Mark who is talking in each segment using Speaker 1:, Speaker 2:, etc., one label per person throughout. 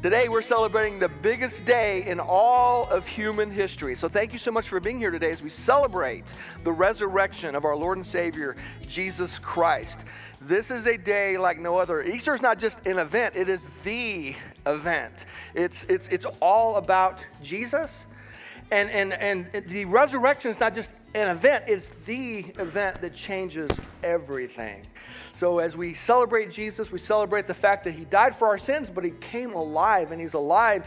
Speaker 1: Today we're celebrating the biggest day in all of human history. So thank you so much for being here today as we celebrate the resurrection of our Lord and Savior, Jesus Christ. This is a day like no other. Easter is not just an event, it is the event. It's all about Jesus. And the resurrection is not just an event, it's the event that changes everything. So as we celebrate Jesus, we celebrate the fact that he died for our sins, but he came alive, and he's alive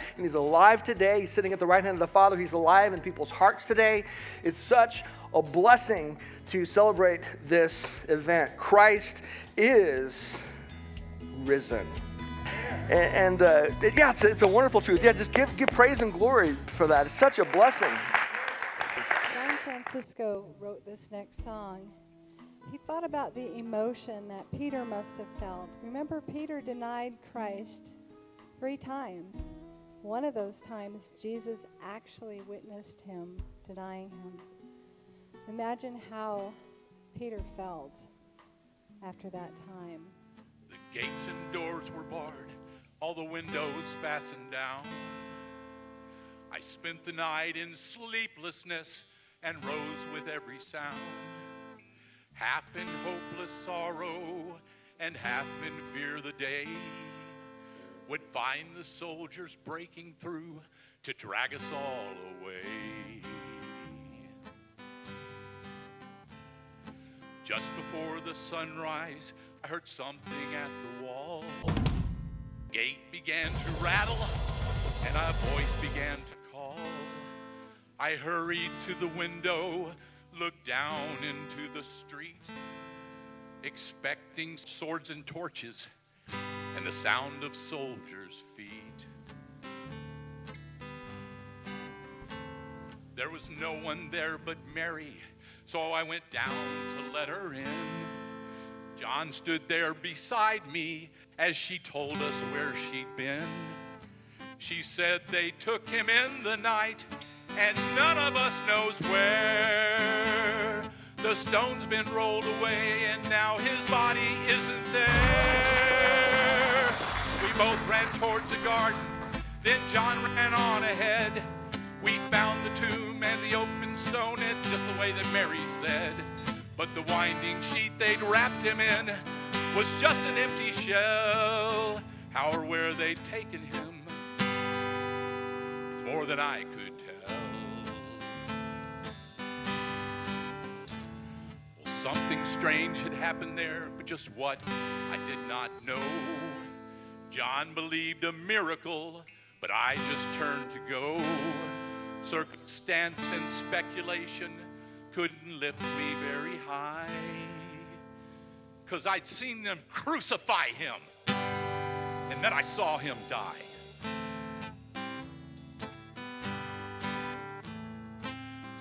Speaker 1: today. He's sitting at the right hand of the Father. He's alive in people's hearts today. It's such a blessing to celebrate this event. Christ is risen. It's a wonderful truth. Yeah, just give praise and glory for that. It's such a blessing.
Speaker 2: John Francisco wrote this next song. He thought about the emotion that Peter must have felt. Remember, Peter denied Christ 3 times. One of those times, Jesus actually witnessed him denying him. Imagine how Peter felt after that time.
Speaker 3: The gates and doors were barred, all the windows fastened down. I spent the night in sleeplessness and rose with every sound. Half in hopeless sorrow and half in fear the day would find the soldiers breaking through to drag us all away. Just before the sunrise, I heard something at the wall. Gate began to rattle and a voice began to call. I hurried to the window, looked down into the street, expecting swords and torches and the sound of soldiers' feet. There was no one there but Mary, so I went down to let her in. John stood there beside me as she told us where she'd been. She said they took him in the night and none of us knows where. The stone's been rolled away and now his body isn't there. We both ran towards the garden, then John ran on ahead. We found the tomb and the open stone, it just the way that Mary said. But the winding sheet they'd wrapped him in was just an empty shell. How or where they'd taken him, it's more than I could tell. Something strange had happened there, but just what, I did not know. John believed a miracle, but I just turned to go. Circumstance and speculation couldn't lift me very high, 'cause I'd seen them crucify him, and then I saw him die.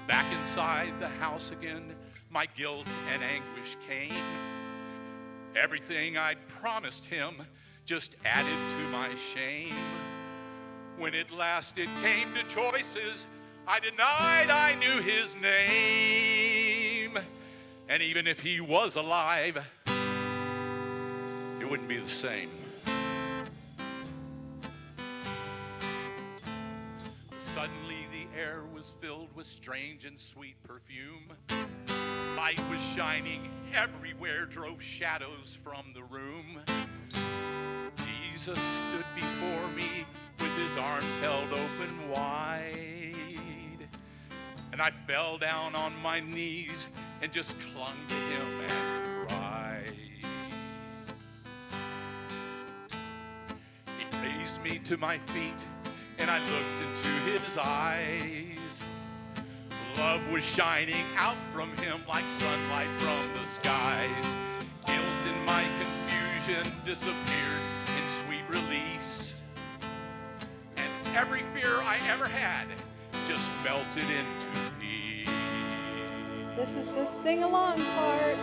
Speaker 3: Back inside the house again, my guilt and anguish came. Everything I'd promised him just added to my shame. When at last it came to choices, I denied I knew his name. And even if he was alive, it wouldn't be the same. Suddenly the air was filled with strange and sweet perfume. Light was shining everywhere, drove shadows from the room. Jesus stood before me with his arms held open wide. And I fell down on my knees and just clung to him and cried. He raised me to my feet and I looked into his eyes. Love was shining out from him like sunlight from the skies. Guilt and my confusion disappeared in sweet release. And every fear I ever had just melted into peace.
Speaker 2: This is the sing-along part.